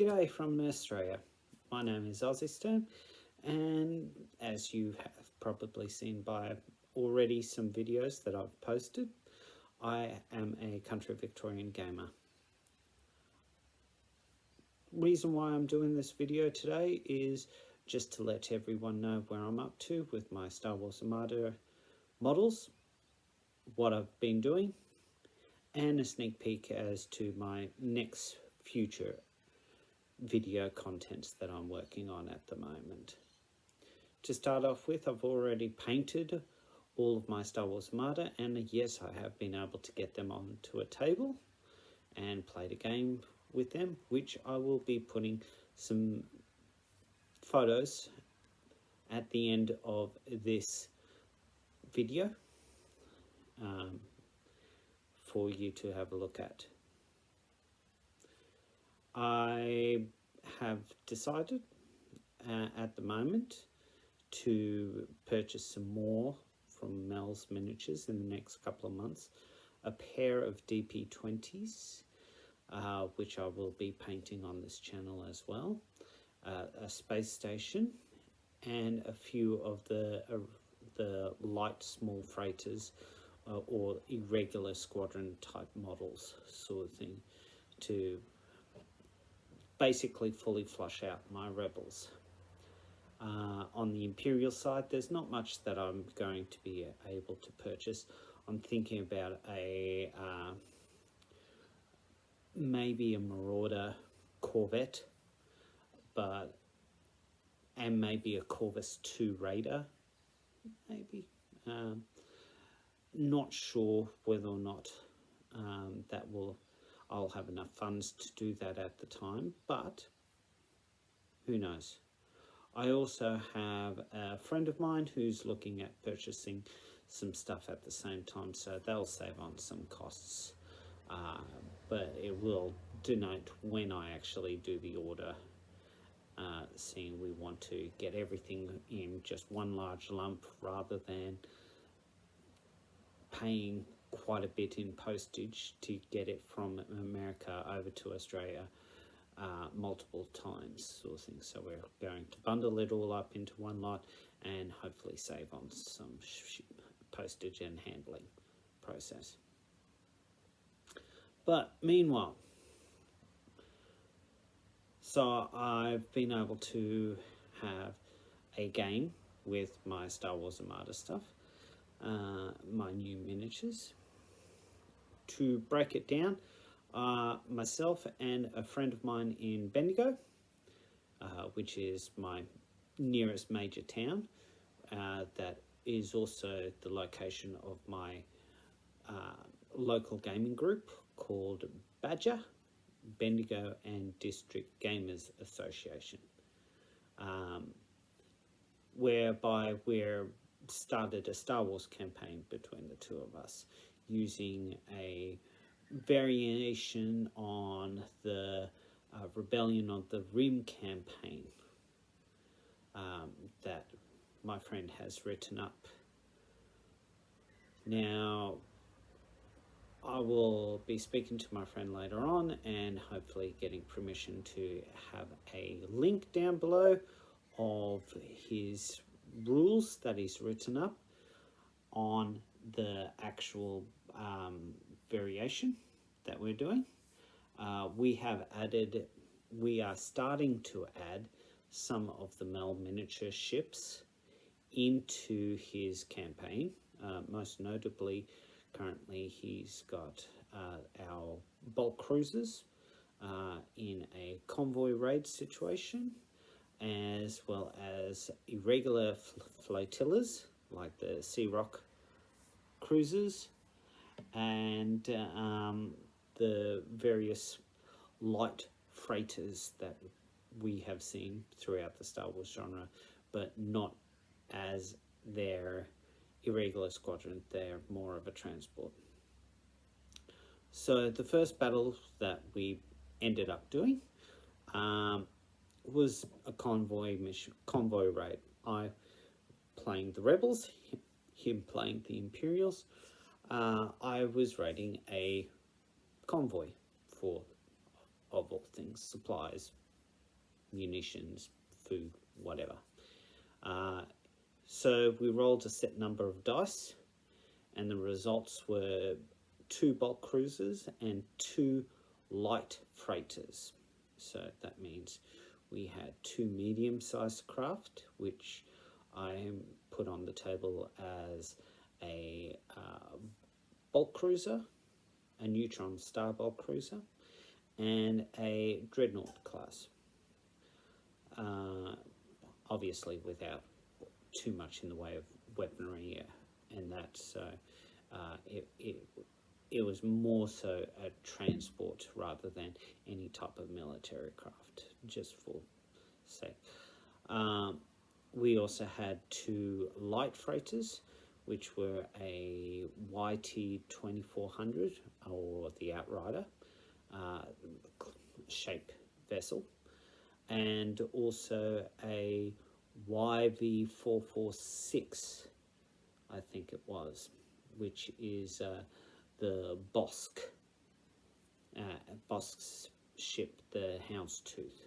G'day from Australia. My name is Ozzy Stone, and as you have probably seen by already some videos that I've posted, I am a country Victorian gamer. Reason why I'm doing this video today is just to let everyone know where I'm up to with my Star Wars Armada models, what I've been doing, and a sneak peek as to my next future video contents that I'm working on at the moment. To start off with, I've already painted all of my Star Wars Armada, and yes, I have been able to get them onto a table and played a game with them, which I will be putting some photos at the end of this video for you to have a look at. I have decided at the moment to purchase some more from Mel's Miniatures in the next couple of months. A pair of DP20s, which I will be painting on this channel as well. A space station, and a few of the light small freighters or irregular squadron type models, sort of thing, to basically fully flush out my rebels. On the Imperial side, there's not much that I'm going to be able to purchase. I'm thinking about a maybe a Marauder Corvette, and maybe a Corvus 2 Raider, maybe. Not sure whether or not I'll have enough funds to do that at the time, but who knows. I also have a friend of mine who's looking at purchasing some stuff at the same time, so they'll save on some costs, but it will denote when I actually do the order, seeing we want to get everything in just one large lump rather than paying quite a bit in postage to get it from America over to Australia multiple times, sort of thing. So we're going to bundle it all up into one lot and hopefully save on some postage and handling process. But meanwhile, so I've been able to have a game with my Star Wars Armada stuff, my new miniatures. To break it down, myself and a friend of mine in Bendigo, which is my nearest major town, that is also the location of my local gaming group called Badger, Bendigo and District Gamers Association, whereby we're started a Star Wars campaign between the two of us, using a variation on the Rebellion of the Rim campaign that my friend has written up. Now, I will be speaking to my friend later on and hopefully getting permission to have a link down below of his rules that he's written up on the actual variation that we're doing. We are starting to add some of the Mel miniature ships into his campaign. Most notably, currently he's got our bulk cruisers in a convoy raid situation, as well as irregular flotillas like the Sea Rock cruisers, and the various light freighters that we have seen throughout the Star Wars genre, but not as their irregular squadron. They're more of a transport. So the first battle that we ended up doing was a convoy raid. I playing the Rebels, him playing the Imperials. I was raiding a convoy for, of all things, supplies, munitions, food, whatever. So we rolled a set number of dice, and the results were 2 bulk cruisers and 2 light freighters. So that means we had 2 medium-sized craft, which I put on the table as a bulk cruiser, a neutron star bulk cruiser, and a dreadnought class. Obviously without too much in the way of weaponry and that, so it was more so a transport rather than any type of military craft, just for sake. We also had 2 light freighters, which were a YT 2400 or the Outrider shape vessel, and also a YV446, I think it was, which is the Bosk's ship, the Houndstooth.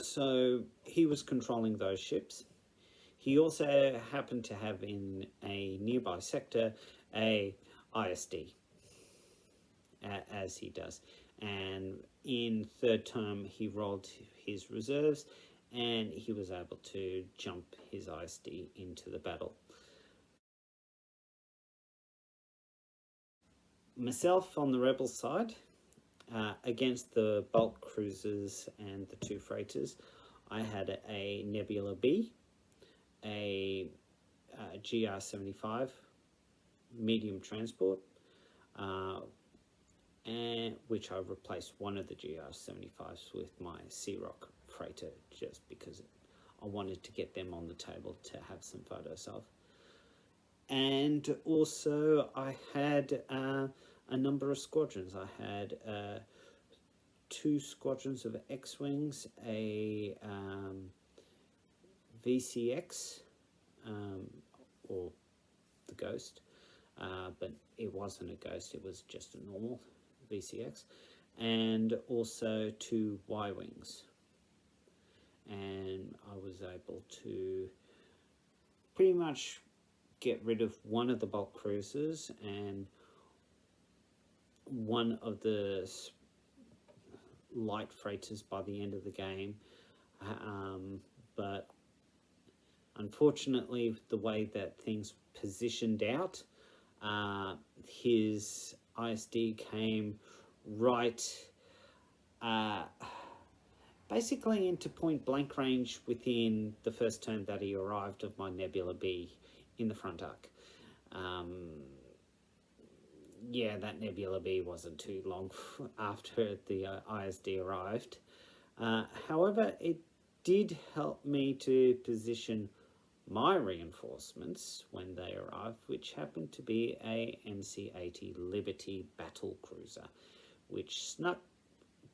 So he was controlling those ships. He also happened to have in a nearby sector a ISD, as he does. And in third term, he rolled his reserves and he was able to jump his ISD into the battle. Myself on the rebel side, against the bulk cruisers and the 2 freighters, I had a Nebula B, a GR75 medium transport, and which I replaced one of the GR75s with my Sea Rock freighter, just because I wanted to get them on the table to have some photos of. And also I had a number of squadrons. I had 2 squadrons of X-Wings, a VCX, or the Ghost, but it wasn't a Ghost, it was just a normal VCX, and also 2 Y-Wings. And I was able to pretty much get rid of one of the bulk cruisers and one of the light freighters by the end of the game, but unfortunately the way that things positioned out, his ISD came right basically into point blank range within the first turn that he arrived of my Nebula B in the front arc. Yeah, that Nebula B wasn't too long after the ISD arrived. However, it did help me to position my reinforcements when they arrived, which happened to be a MC-80 Liberty battle cruiser, which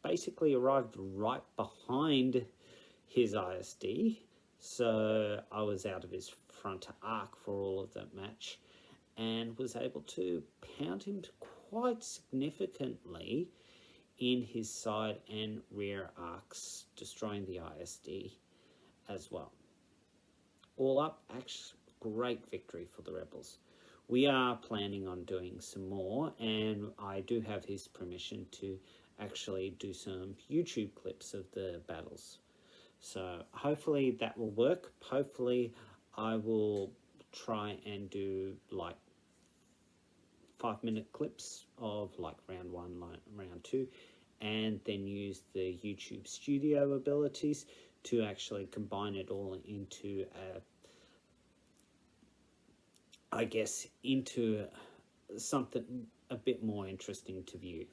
basically arrived right behind his ISD, so I was out of his front arc for all of that match and was able to pound him quite significantly in his side and rear arcs, destroying the ISD as well. All up, actually, great victory for the rebels. We are planning on doing some more, and I do have his permission to actually do some YouTube clips of the battles. So hopefully that will work. Hopefully I will try and do like 5-minute clips of like round 1, round 2, and then use the YouTube studio abilities to actually combine it all into into something a bit more interesting to view.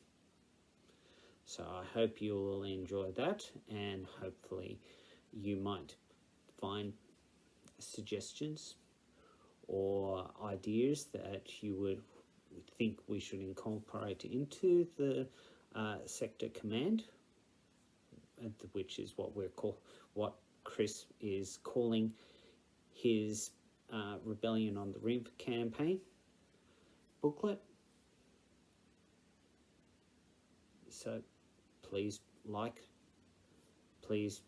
So I hope you will enjoy that, and hopefully you might find suggestions or ideas that you would think we should incorporate into the sector command, which is what Chris is calling his Rebellion on the Rim campaign. booklet. So please please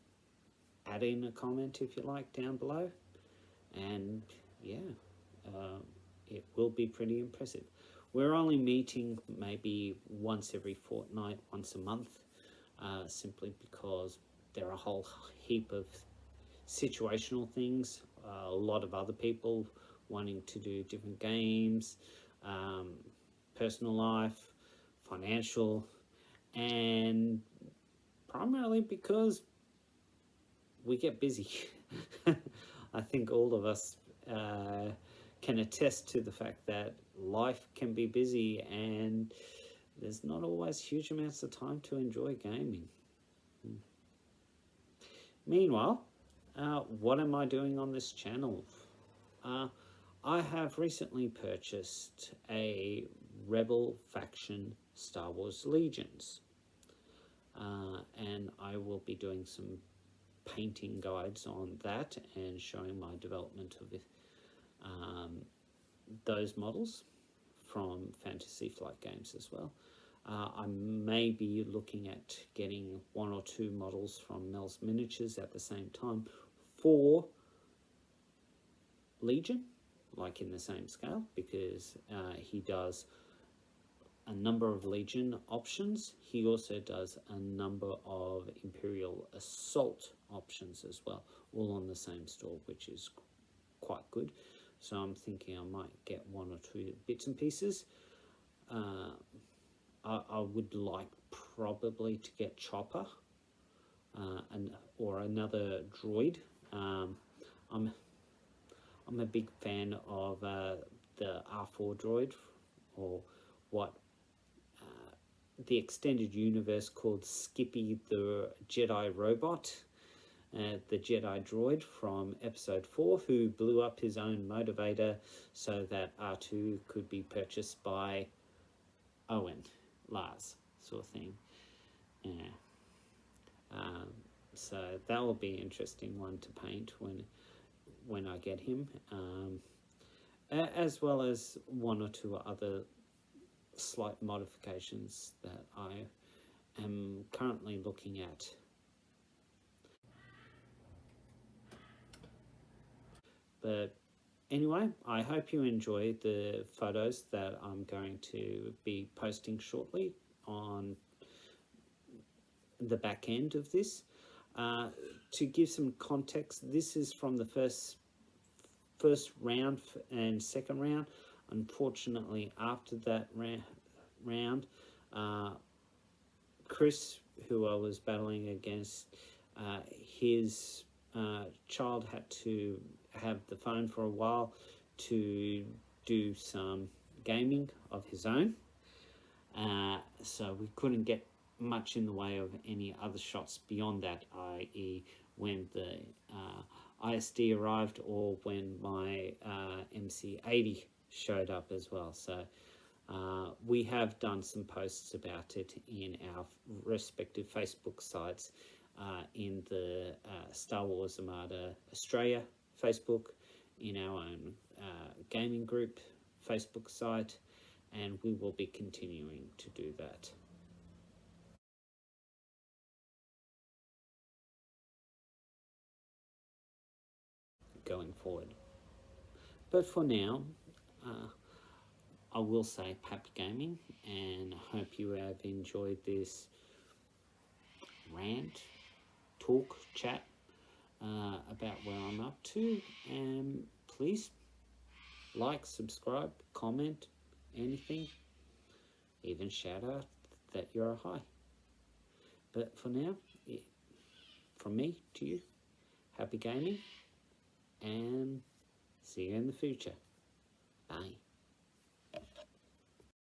add in a comment if you like down below, and yeah, it will be pretty impressive. We're only meeting maybe once every fortnight, once a month, simply because there are a whole heap of situational things, a lot of other people wanting to do different games, personal life, financial, and primarily because we get busy. I think all of us can attest to the fact that life can be busy and there's not always huge amounts of time to enjoy gaming. Meanwhile, what am I doing on this channel? I have recently purchased a Rebel faction Star Wars Legions, and I will be doing some painting guides on that and showing my development of those models from Fantasy Flight Games as well. I may be looking at getting 1 or 2 models from Mel's Miniatures at the same time for Legion, like in the same scale, because he does a number of Legion options. He also does a number of Imperial Assault options as well, all on the same store, which is quite good. So I'm thinking I might get 1 or 2 bits and pieces. I would like probably to get Chopper or another droid. I'm a big fan of the R4 droid, or what the extended universe called Skippy the Jedi robot, the Jedi droid from episode 4, who blew up his own motivator so that R2 could be purchased by Owen Lars, sort of thing. Yeah. So that will be an interesting one to paint when I get him, as well as 1 or 2 other slight modifications that I am currently looking at. But anyway, I hope you enjoy the photos that I'm going to be posting shortly on the back end of this. To give some context, this is from the first round and second round. Unfortunately, after that round, Chris, who I was battling against, his child had to have the phone for a while to do some gaming of his own, so we couldn't get much in the way of any other shots beyond that, i.e. when the ISD arrived or when my MC80 showed up as well. So we have done some posts about it in our respective Facebook sites, in the Star Wars Armada Australia Facebook, in our own gaming group Facebook site, and we will be continuing to do that. Going forward. But for now, I will say happy gaming, and I hope you have enjoyed this rant, talk, chat about where I'm up to, and please like, subscribe, comment, anything, even shout out that you're a hi. But for now, from me to you, happy gaming, and see you in the future. Bye.